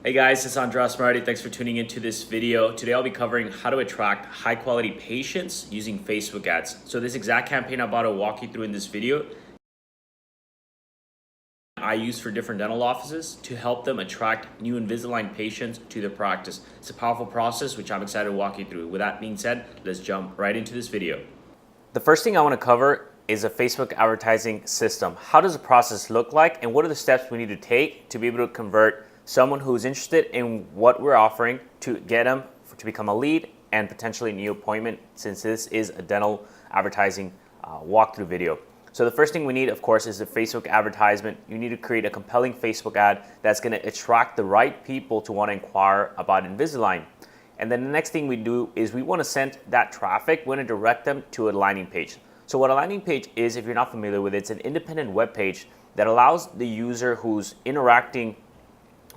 Hey guys, it's Andras Moretti. Thanks for tuning into this video. Today I'll be covering how to attract high quality patients using Facebook ads. So this exact campaign I'm about to walk you through in this video, I use for different dental offices to help them attract new Invisalign patients to their practice. It's a powerful process which I'm excited to walk you through. With that being said, let's jump right into this video. The first thing I want to cover is a Facebook advertising system. How does the process look like and what are the steps we need to take to be able to convert someone who's interested in what we're offering to get them to become a lead and potentially a new appointment, since this is a dental advertising walkthrough video. So the first thing we need, of course, is a Facebook advertisement. You need to create a compelling Facebook ad that's going to attract the right people to want to inquire about Invisalign. And then the next thing we do is we want to send that traffic, we want to direct them to a landing page. So what a landing page is, if you're not familiar with it, it's an independent web page that allows the user who's interacting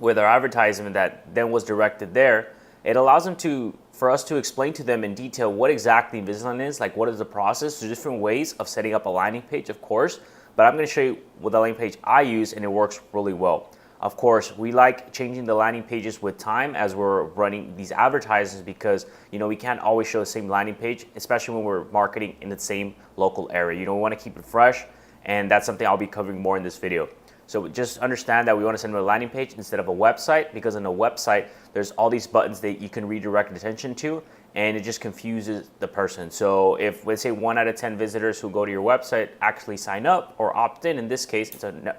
with our advertisement that then was directed there, it allows them for us to explain to them in detail what exactly Invisalign is, like what is the process. There's different ways of setting up a landing page, of course, but I'm going to show you what the landing page I use, and it works really well. Of course, we like changing the landing pages with time as we're running these advertisements because, we can't always show the same landing page, especially when we're marketing in the same local area. We want to keep it fresh, and that's something I'll be covering more in this video. So just understand that we want to send them a landing page instead of a website, because on a website, there's all these buttons that you can redirect attention to, and it just confuses the person. So if, let's say, 1 out of 10 visitors who go to your website actually sign up or opt in this case, it's an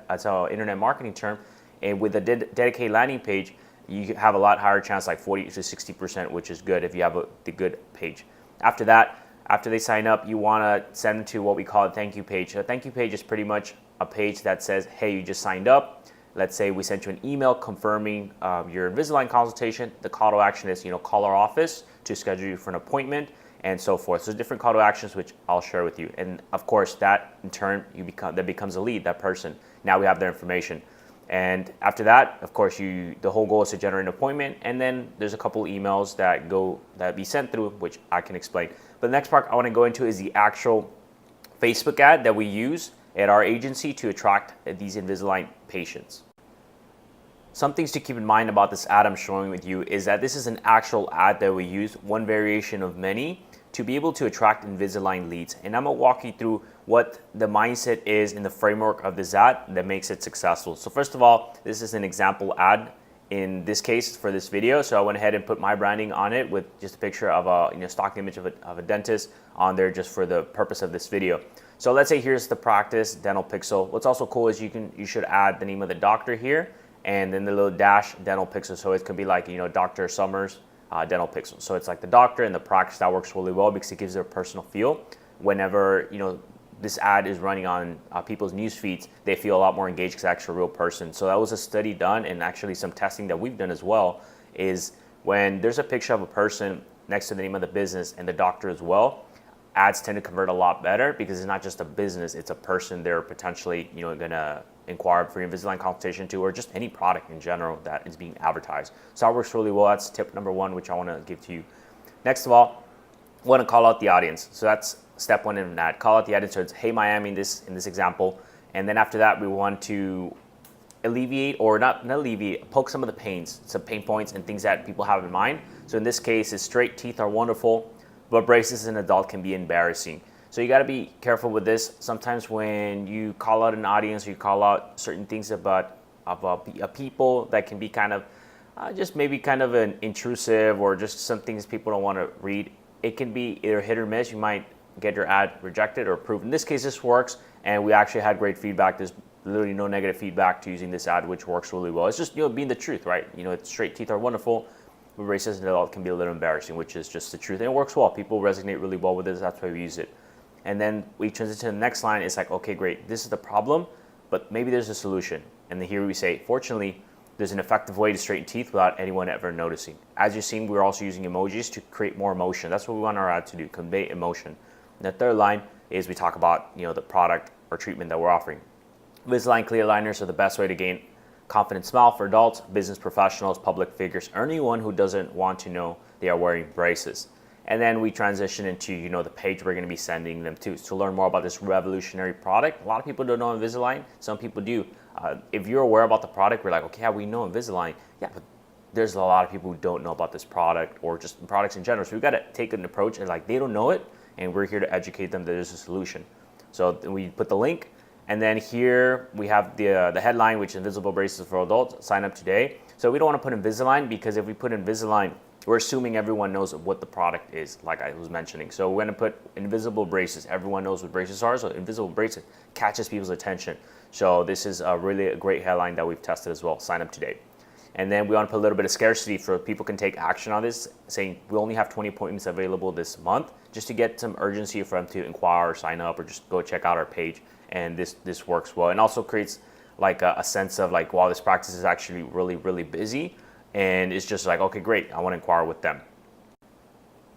internet marketing term, and with a dedicated landing page, you have a lot higher chance, like 40 to 60%, which is good if you have the good page. After that, after they sign up, you want to send them to what we call a thank you page. A thank you page is pretty much a page that says, hey, you just signed up. Let's say we sent you an email confirming your Invisalign consultation. The call to action is, call our office to schedule you for an appointment, and so forth. So there's different call to actions which I'll share with you. And of course, that in turn, that becomes a lead, that person. Now we have their information. And after that, of course, the whole goal is to generate an appointment, and then there's a couple emails that be sent through, which I can explain. But the next part I want to go into is the actual Facebook ad that we use at our agency to attract these Invisalign patients. Some things to keep in mind about this ad I'm showing with you is that this is an actual ad that we use, one variation of many, to be able to attract Invisalign leads. And I'm going to walk you through what the mindset is in the framework of this ad that makes it successful. So first of all, this is an example ad in this case for this video. So I went ahead and put my branding on it with just a picture of a stock image of a dentist on there just for the purpose of this video. So let's say here's the practice, Dental Pixel. What's also cool is you should add the name of the doctor here and then the little dash Dental Pixel. So it could be like, Dr. Summers Dental Pixel. So it's like the doctor and the practice. That works really well because it gives it a personal feel. Whenever, this ad is running on people's news feeds, they feel a lot more engaged because it's actually a real person. So that was a study done, and actually some testing that we've done as well, is when there's a picture of a person next to the name of the business and the doctor as well, ads tend to convert a lot better because it's not just a business, it's a person they're potentially gonna inquire for your Invisalign consultation to, or just any product in general that is being advertised. So that works really well. That's tip number one, which I want to give to you. Next of all, I want to call out the audience. So that's step one in that. Call out the audience. So it's, hey Miami in this example. And then after that, we want to alleviate, or not alleviate, poke some of the pains, some pain points and things that people have in mind. So in this case, is straight teeth are wonderful, but braces as an adult can be embarrassing. So you got to be careful with this. Sometimes when you call out an audience, or you call out certain things about people that can be kind of just maybe kind of an intrusive, or just some things people don't want to read. It can be either hit or miss. You might get your ad rejected or approved. In this case, this works, and we actually had great feedback. There's literally no negative feedback to using this ad, which works really well. It's just being the truth, right? It's straight teeth are wonderful, but braces and adult can be a little embarrassing, which is just the truth, and it works well. People resonate really well with this. That's why we use it. And then we transition to the next line. It's like, okay, great, this is the problem, but maybe there's a solution. And then here we say, fortunately, there's an effective way to straighten teeth without anyone ever noticing. As you've seen, we're also using emojis to create more emotion. That's what we want our ad to do, convey emotion. And the third line is we talk about the product or treatment that we're offering. Invisalign clear aligners are the best way to gain confident smile for adults, business professionals, public figures, or anyone who doesn't want to know they are wearing braces. And then we transition into, the page we're going to be sending them to learn more about this revolutionary product. A lot of people don't know Invisalign. Some people do. If you're aware about the product, we're like, okay, yeah, we know Invisalign. Yeah, but there's a lot of people who don't know about this product or just products in general. So we've got to take an approach and like they don't know it, and we're here to educate them that there's a solution. So we put the link, and then here we have the headline, which is Invisible Braces for Adults. Sign up today. So we don't want to put Invisalign, because if we put Invisalign, we're assuming everyone knows what the product is, like I was mentioning. So we're going to put invisible braces. Everyone knows what braces are, so invisible braces catches people's attention. So this is really a great headline that we've tested as well. Sign up today. And then we want to put a little bit of scarcity so people can take action on this, saying we only have 20 appointments available this month, just to get some urgency for them to inquire or sign up or just go check out our page. And this works well, and also creates like a sense of like, wow, this practice is actually really, really busy. And it's just like, okay, great, I want to inquire with them.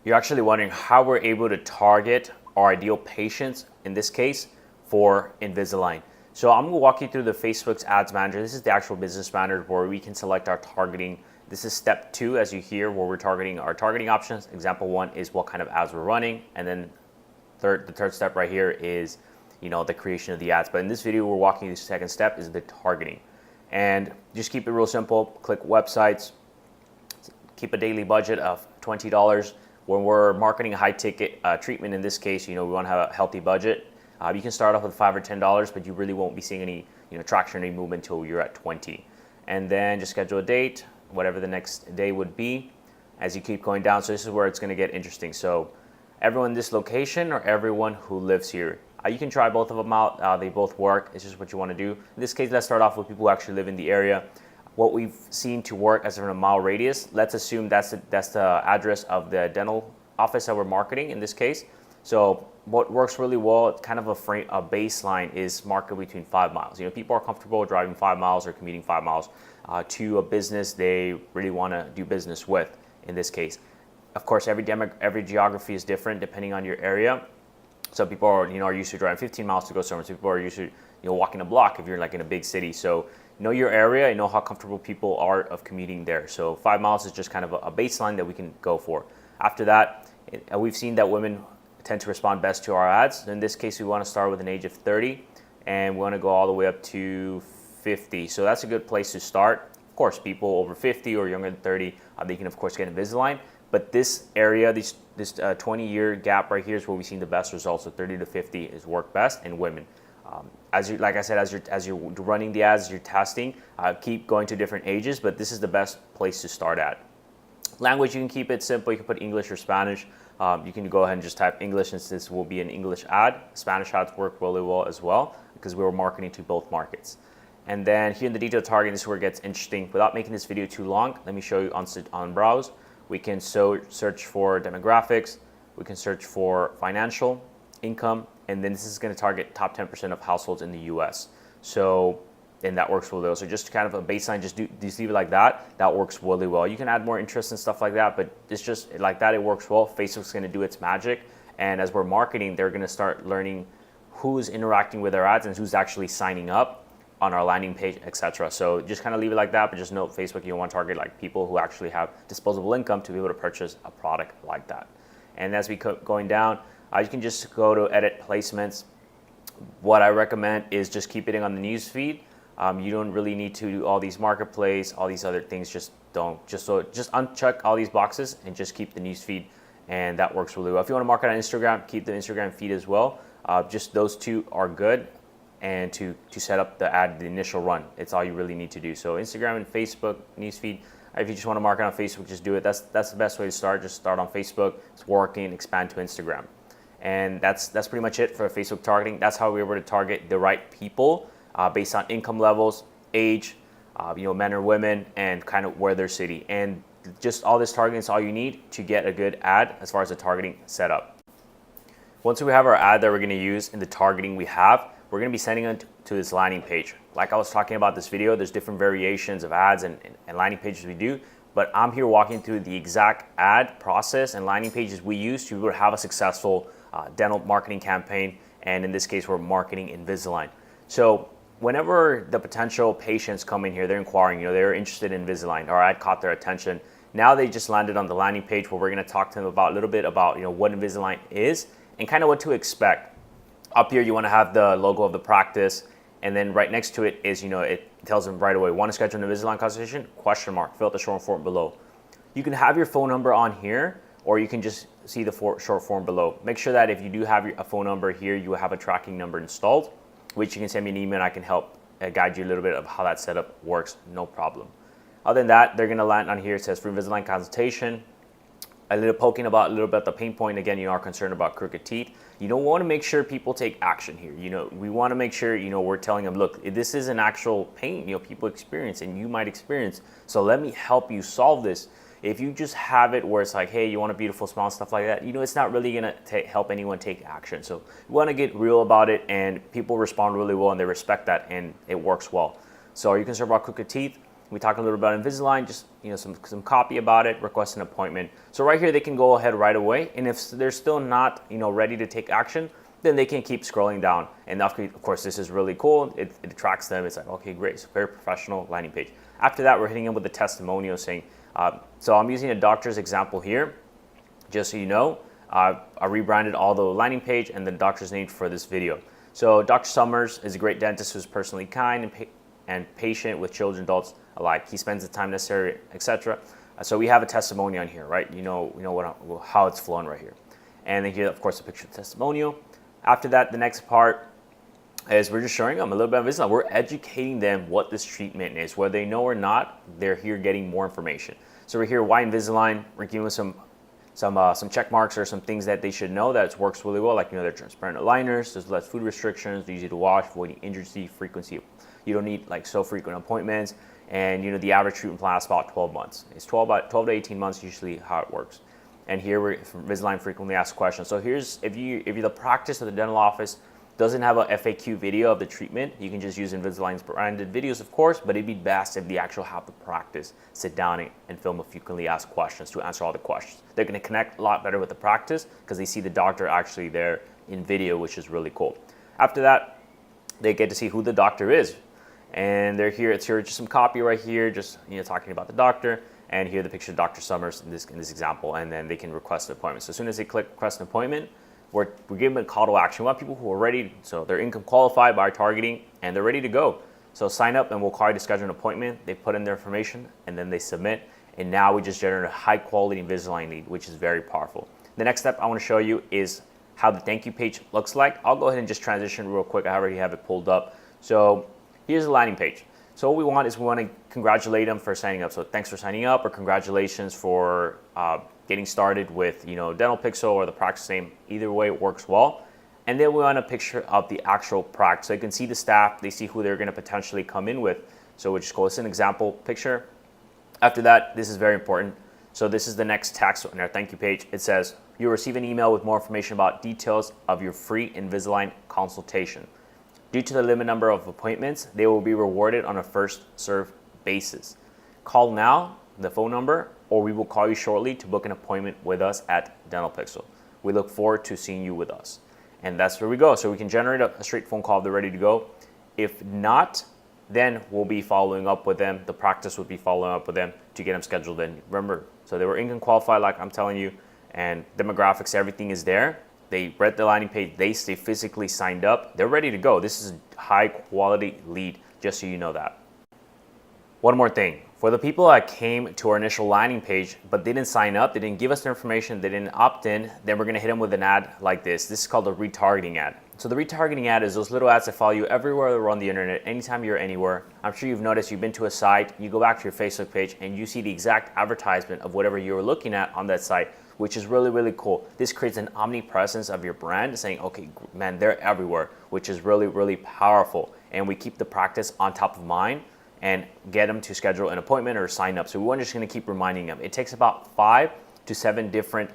You're actually wondering how we're able to target our ideal patients, in this case, for Invisalign. So I'm going to walk you through the Facebook's Ads Manager. This is the actual business manager where we can select our targeting. This is step 2, as you hear, where we're targeting our targeting options. Example 1 is what kind of ads we're running. And then the third step right here is, the creation of the ads. But in this video, we're walking through the second step is the targeting. And just keep it real simple. Click websites. Keep a daily budget of $20. When we're marketing a high ticket treatment, in this case, we want to have a healthy budget. You can start off with $5 or $10, but you really won't be seeing any traction, any movement until you're at 20. And then just schedule a date, whatever the next day would be, as you keep going down. So this is where it's going to get interesting. So everyone in this location or everyone who lives here. You can try both of them out. They both work. It's just what you want to do. In this case, let's start off with people who actually live in the area. What we've seen to work as in a mile radius, let's assume that's the address of the dental office that we're marketing in this case. So what works really well, kind of a baseline, is market between 5 miles. People are comfortable driving 5 miles or commuting 5 miles to a business they really want to do business with, in this case. Of course, every geography is different depending on your area. Some people are used to driving 15 miles to go somewhere. Some people are used to walking a block if you're like in a big city. So know your area and know how comfortable people are of commuting there. So 5 miles is just kind of a baseline that we can go for. After that, we've seen that women tend to respond best to our ads. In this case, we want to start with an age of 30, and we want to go all the way up to 50. So that's a good place to start. Of course, people over 50 or younger than 30, they can of course get Invisalign. But this area, this 20-year gap right here is where we've seen the best results. So 30 to 50 is work best in women. Like I said, as you're running the ads, you're testing, keep going to different ages, but this is the best place to start at. Language, you can keep it simple. You can put English or Spanish. You can go ahead and just type English, since this will be an English ad. Spanish ads work really well as well, because we were marketing to both markets. And then here in the detailed targeting, this is where it gets interesting. Without making this video too long, let me show you on Browse. We can search for demographics. We can search for financial, income, and then this is going to target top 10% of households in the US. So, and that works really well. So just kind of a baseline, just leave it like that. That works really well. You can add more interest and stuff like that, but it's just like that. It works well. Facebook's going to do its magic. And as we're marketing, they're going to start learning who's interacting with our ads and who's actually signing up on our landing page, etc. So just kind of leave it like that, but just note Facebook, you want to target like people who actually have disposable income to be able to purchase a product like that. And as we keep going down, you can just go to edit placements. What I recommend is just keep it on the news feed. You don't really need to do all these marketplace, all these other things. Just uncheck all these boxes and just keep the news feed, and that works really well. If you want to market on Instagram, keep the Instagram feed as well. Just those two are good. And to set up the ad, the initial run, it's all you really need to do. So Instagram and Facebook newsfeed. If you just want to market on Facebook, just do it. That's the best way to start. Just start on Facebook. It's working. Expand to Instagram, and that's pretty much it for Facebook targeting. That's how we're able to target the right people based on income levels, age, men or women, and kind of where their city. And just all this targeting is all you need to get a good ad as far as the targeting setup. Once we have our ad that we're going to use in the targeting we have, we're going to be sending it to this landing page. Like I was talking about this video, there's different variations of ads and landing pages we do, but I'm here walking through the exact ad process and landing pages we use to be able to have a successful dental marketing campaign. And in this case, we're marketing Invisalign. So whenever the potential patients come in here, they're inquiring, they're interested in Invisalign. Our ad caught their attention. Now they just landed on the landing page where we're going to talk to them about a little bit about what Invisalign is and kind of what to expect. Up here, you want to have the logo of the practice, and then right next to it is, it It tells them right away, want to schedule an Invisalign consultation? Question mark, fill out the short form below. You can have your phone number on here, or you can just see the short form below. Make sure that if you do have a phone number here, you will have a tracking number installed, which you can send me an email and I can help guide you a little bit of how that setup works, no problem. Other than that, they're gonna land on here, it says free Invisalign consultation. A little poking about a little bit the pain point. Again, you are concerned about crooked teeth. You don't want to make sure people take action here. We want to make sure, we're telling them, look, this is an actual pain, people experience and you might experience. So let me help you solve this. If you just have it where it's like, hey, you want a beautiful smile and stuff like that, it's not really going to help anyone take action. So we want to get real about it, and people respond really well and they respect that and it works well. So are you concerned about crooked teeth? We talked a little about Invisalign, just some copy about it, request an appointment. So right here they can go ahead right away, and if they're still not ready to take action, then they can keep scrolling down. And of course this is really cool. It attracts them. It's like, okay, great, it's a very professional landing page. After that, we're hitting them with a testimonial saying, so I'm using a doctor's example here, just so you know. I rebranded all the landing page and the doctor's name for this video. So Dr. Summers is a great dentist who's personally kind and patient with children, adults alike. He spends the time necessary, etc. So we have a testimony on here, right? How it's flowing right here. And then here, of course, a picture of the testimonial. After that, the next part is we're just showing them a little bit of Invisalign. We're educating them what this treatment is. Whether they know or not, they're here getting more information. So we're here, why Invisalign? We're giving them some check marks or some things that they should know that it works really well, like they're transparent aligners, there's less food restrictions, they're easy to wash, avoiding injury frequency. You don't need so frequent appointments, and the average treatment plan lasts about 12 months. It's 12 to 18 months usually how it works. And here we're Invisalign frequently asked questions. So here's if you're the practice or the dental office doesn't have a FAQ video of the treatment, you can just use Invisalign's branded videos, of course, but it'd be best if they actually have the practice sit down and film a frequently asked questions to answer all the questions. They're going to connect a lot better with the practice because they see the doctor actually there in video, which is really cool. After that, they get to see who the doctor is. And they're here, it's here just some copy right here, just talking about the doctor, and here the picture of Dr. Summers in this example, and then they can request an appointment. So as soon as they click request an appointment, we give them a call to action. We want people who are ready, so they're income qualified by targeting and they're ready to go. So sign up and we'll call you to schedule an appointment. They put in their information and then they submit, and now we just generate a high quality Invisalign lead, which is very powerful. The next step I want to show you is how the thank you page looks like. I'll go ahead and just transition real quick. I already have it pulled up. So here's the landing page. So what we want is we want to congratulate them for signing up. So thanks for signing up, or congratulations for getting started with Dental Pixel or the practice name. Either way, it works well. And then we want a picture of the actual practice. So you can see the staff, they see who they're going to potentially come in with. So we just go, this is an example picture. After that, this is very important. So this is the next text on our thank you page. It says, you'll receive an email with more information about details of your free Invisalign consultation. Due to the limited number of appointments, they will be rewarded on a first serve basis. Call now, the phone number, or we will call you shortly to book an appointment with us at Dental Pixel. We look forward to seeing you with us. And that's where we go. So we can generate a straight phone call if they're ready to go. If not, then we'll be following up with them. The practice would be following up with them to get them scheduled in. Remember, so they were income qualified, like I'm telling you, and demographics, everything is there. They read the landing page, they physically signed up, they're ready to go. This is a high quality lead, just so you know that. One more thing, for the people that came to our initial landing page, but they didn't sign up, they didn't give us their information, they didn't opt in, then we're gonna hit them with an ad like this. This is called a retargeting ad. So the retargeting ad is those little ads that follow you everywhere around the internet, anytime you're anywhere. I'm sure you've noticed you've been to a site, you go back to your Facebook page, and you see the exact advertisement of whatever you were looking at on that site, which is really, really cool. This creates an omnipresence of your brand, saying, okay, man, they're everywhere, which is really, really powerful. And we keep the practice on top of mind and get them to schedule an appointment or sign up. So we're just gonna keep reminding them. It takes about 5 to 7 different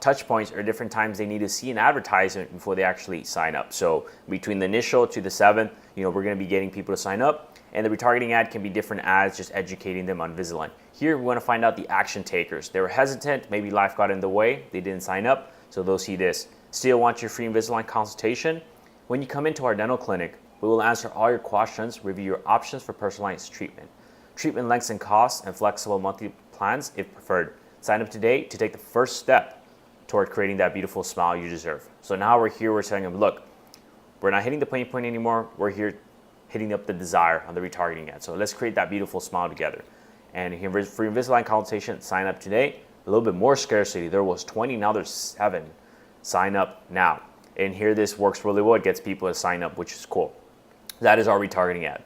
touch points or different times they need to see an advertisement before they actually sign up. So between the initial to the 7th, we're gonna be getting people to sign up. And the retargeting ad can be different ads, just educating them on Invisalign. Here, we want to find out the action takers. They were hesitant, maybe life got in the way, they didn't sign up, so they'll see this. Still want your free Invisalign consultation? When you come into our dental clinic, we will answer all your questions, review your options for personalized treatment. Treatment lengths and costs, and flexible monthly plans if preferred. Sign up today to take the first step toward creating that beautiful smile you deserve. So now we're here, we're telling them, look, we're not hitting the pain point anymore, we're here hitting up the desire on the retargeting ad. So let's create that beautiful smile together. And you can, for your Invisalign consultation, sign up today. A little bit more scarcity. There was 20, now there's 7. Sign up now. And here this works really well. It gets people to sign up, which is cool. That is our retargeting ad.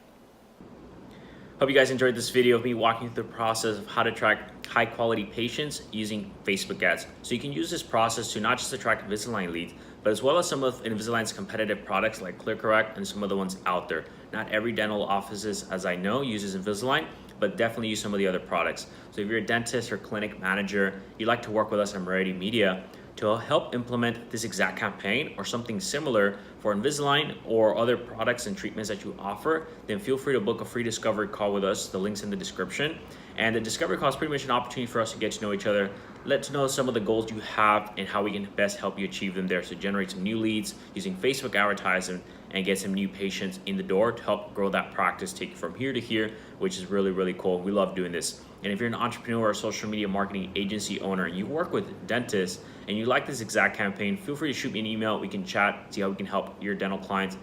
Hope you guys enjoyed this video of me walking through the process of how to attract high quality patients using Facebook ads. So you can use this process to not just attract Invisalign leads, but as well as some of Invisalign's competitive products like ClearCorrect and some of the ones out there. Not every dental offices, as I know, uses Invisalign, but definitely use some of the other products. So if you're a dentist or clinic manager, you'd like to work with us at Moretti Media to help implement this exact campaign or something similar for Invisalign or other products and treatments that you offer, then feel free to book a free discovery call with us. The link's in the description. And the discovery call is pretty much an opportunity for us to get to know each other, let to know some of the goals you have and how we can best help you achieve them there. So generate some new leads using Facebook advertising and get some new patients in the door to help grow that practice, take it from here to here, which is really, really cool. We love doing this. And if you're an entrepreneur or a social media marketing agency owner and you work with dentists and you like this exact campaign, feel free to shoot me an email. We can chat, see how we can help your dental clients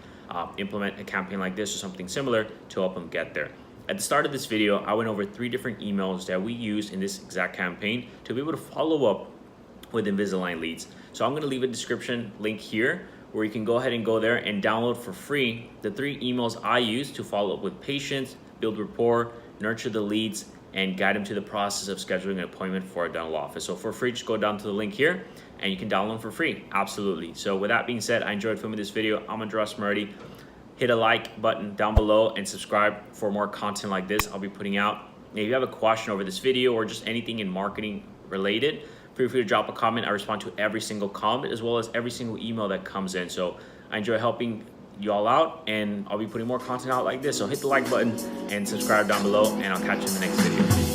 implement a campaign like this or something similar to help them get there. At the start of this video, I went over 3 different emails that we use in this exact campaign to be able to follow up with Invisalign leads. So I'm gonna leave a description link here where you can go ahead and go there and download for free the 3 emails I use to follow up with patients, build rapport, nurture the leads, and guide them to the process of scheduling an appointment for a dental office. So for free, just go down to the link here and you can download them for free, absolutely. So with that being said, I enjoyed filming this video. I'm Andres Moretti. Hit a like button down below and subscribe for more content like this I'll be putting out. If you have a question over this video or just anything in marketing related, feel free to drop a comment. I respond to every single comment as well as every single email that comes in. So I enjoy helping you all out and I'll be putting more content out like this. So hit the like button and subscribe down below and I'll catch you in the next video.